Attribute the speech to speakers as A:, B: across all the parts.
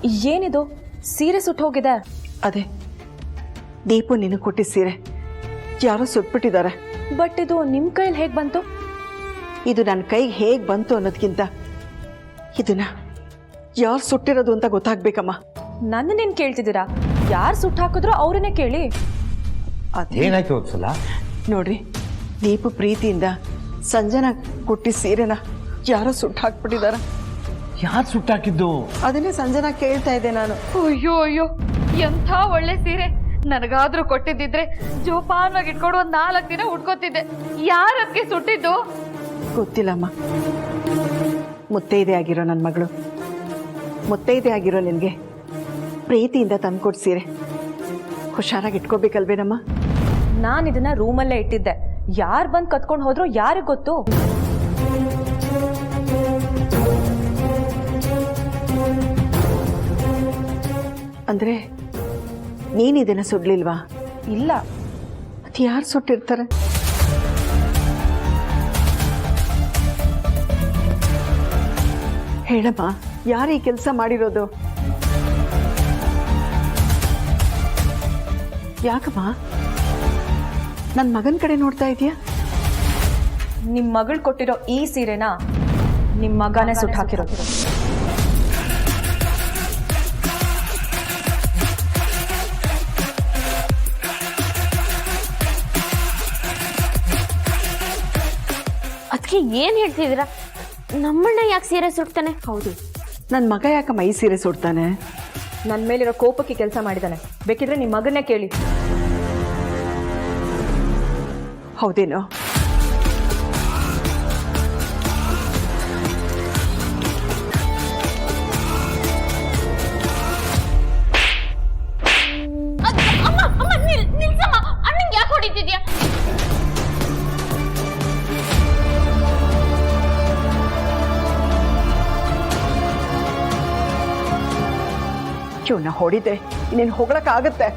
A: ಏನಿದು ಸೀರೆ ಸುಟ್ಟು ಹೋಗಿದೆ?
B: ಅದೇ ದೀಪು ನಿನಗೆ ಕೊಟ್ಟಿದ್ದ ಸೀರೆ ಯಾರೋ ಸುಟ್ಬಿಟ್ಟಿದ್ದಾರೆ.
A: ಬಟ್ ಇದು ನಿಮ್ಮ ಕೈಯಲ್ಲಿ ಹೇಗೆ ಬಂತು?
B: ಇದು ನನ್ನ ಕೈಗೆ ಹೇಗೆ ಬಂತು ಅನ್ನೋದಕ್ಕಿಂತ ಇದನ್ನ ಯಾರು ಸುಟ್ಟಿರೋದು ಅಂತ ಗೊತ್ತಾಗ್ಬೇಕಮ್ಮ.
A: ನನ್ನ ನೀನು ಕೇಳ್ತಿದ್ದೀರಾ? ಯಾರು ಸುಟ್ಟು ಹಾಕಿದ್ರು ಅವ್ರನ್ನೇ ಕೇಳಿ.
C: ಅದೇನಾಯ್ತು ಒಂದ್ಸಲ
B: ನೋಡ್ರಿ, ದೀಪು ಪ್ರೀತಿಯಿಂದ ಸಂಜನಾ ಕೊಟ್ಟಿದ್ದ ಸೀರೆನ ಯಾರೋ ಸುಟ್ಟು ಹಾಕ್ಬಿಟ್ಟಿದಾರ.
C: ಯಾರು ಸುಟ್ಟಾಕಿದ್ದು?
B: ಅದನ್ನೇ ಸಂಜನಾ ಕೇಳ್ತಾ ಇದ್ದೆ ನಾನು.
D: ಅಯ್ಯೋ ಅಯ್ಯೋ, ಎಂಥ ಒಳ್ಳೆ ಸೀರೆ. ನನಗಾದ್ರೂ ಕೊಟ್ಟಿದ್ದಿದ್ರೆ ಜೋಪಾನವಾಗಿ ಇಟ್ಕೊಂಡು 4 ದಿನ ಉಟ್ಕೋತಿದ್ದೆ. ಯಾರಕ್ಕೆ ಸುಟ್ಟಿದ್ದು?
B: ಗೊತ್ತಿಲ್ಲಮ್ಮ. ಮುತ್ತೈದೆ ಆಗಿರೋ ನನ್ನ ಮಗಳು, ಮುತ್ತೈದೆ ಆಗಿರೋ ನಿನಗೆ ಪ್ರೀತಿಯಿಂದ ತಂದ್ಕೊಟ್ಟು ಸೀರೆ ಹುಷಾರಾಗಿ ಇಟ್ಕೋಬೇಕಲ್ವೇನಮ್ಮ?
A: ನಾನು ಇದನ್ನ ರೂಮಲ್ಲೇ ಇಟ್ಟಿದ್ದೆ. ಯಾರು ಬಂದು ಕತ್ಕೊಂಡು ಹೋದ್ರು ಯಾರಿಗೆ ಗೊತ್ತು?
B: ಅಂದ್ರೆ ನೀನ್ ಇದನ್ನ ಸುಡ್ಲಿಲ್ವಾ?
A: ಇಲ್ಲ.
B: ಅದು ಯಾರು ಸುಟ್ಟಿರ್ತಾರೆ? ಹೇಳಮ್ಮ, ಯಾರು ಈ ಕೆಲಸ ಮಾಡಿರೋದು? ಯಾಕಮ್ಮ ನನ್ನ ಮಗನ ಕಡೆ ನೋಡ್ತಾ ಇದೀಯಾ?
A: ನಿಮ್ಮ ಮಗಳು ಕೊಟ್ಟಿರೋ ಈ ಸೀರೆನ ನಿಮ್ಮ ಮಗನೇ ಸುಟ್ಟು ಹಾಕಿರೋದು.
E: ಅದಕ್ಕೆ ಏನ್ ಹೇಳ್ತಿದ್ದೀರಾ? ನಮ್ಮಣ್ಣ ಯಾಕೆ ಸೀರೆ ಸುಡ್ತಾನೆ?
A: ಹೌದು,
B: ನನ್ನ ಮಗ ಯಾಕಮ್ಮ ಈ ಸೀರೆ ಸುಡ್ತಾನೆ?
A: ನನ್ನ ಮೇಲಿರೋ ಕೋಪಕ್ಕೆ ಕೆಲಸ ಮಾಡಿದಾನೆ. ಬೇಕಿದ್ರೆ ನಿಮ್ಮ ಮಗನ್ನೇ ಕೇಳಿ.
B: ಹೌದೇನೋ?
E: ನಿಲ್ಸಮ್ಮ, ಅಣ್ಣಂಗೆ ಯಾಕೆ ಹೊಡಿತಿದ್ಯಾ?
B: ಇವನ್ನ ಹೊಡಿದೆ ನೀನು ಹೊಗಳಕ್ಕಾಗತ್ತೆ?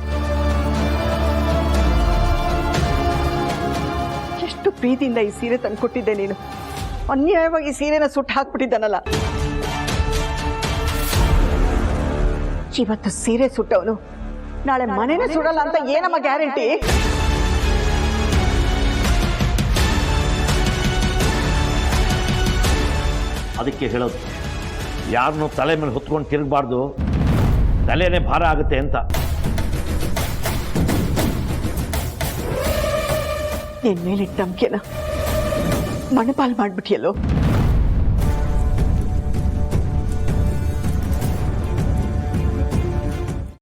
B: ಎಷ್ಟು ಪ್ರೀತಿಯಿಂದ ಈ ಸೀರೆ ತಂದ್ಕೊಟ್ಟಿದ್ದೆ ನೀನು. ಅನ್ಯಾಯವಾಗಿ ಈ ಸೀರೆನ ಸುಟ್ಟು ಹಾಕ್ಬಿಟ್ಟಿದ್ದಾನಲ್ಲ. ಇವತ್ತು ಸೀರೆ ಸುಟ್ಟವನು ನಾಳೆ ಮನೆನೇ ಸುಡಲ್ಲ ಅಂತ ಏನಮ್ಮ ಗ್ಯಾರಂಟಿ?
C: ಅದಕ್ಕೆ ಹೇಳೋದು, ಯಾರನ್ನು ತಲೆ ಮೇಲೆ ಹೊತ್ಕೊಂಡು ತಿರುಗಬಾರ್ದು, ತಲೆನೇ ಭಾರ ಆಗುತ್ತೆ ಅಂತ.
B: ನಿನ್ ಮೇಲಿಟ್ಟ ನಂಬಿಕೆನ ಮಣಪಾಲ್ ಮಾಡ್ಬಿಟ್ಟಿಯಲ್ಲೋ.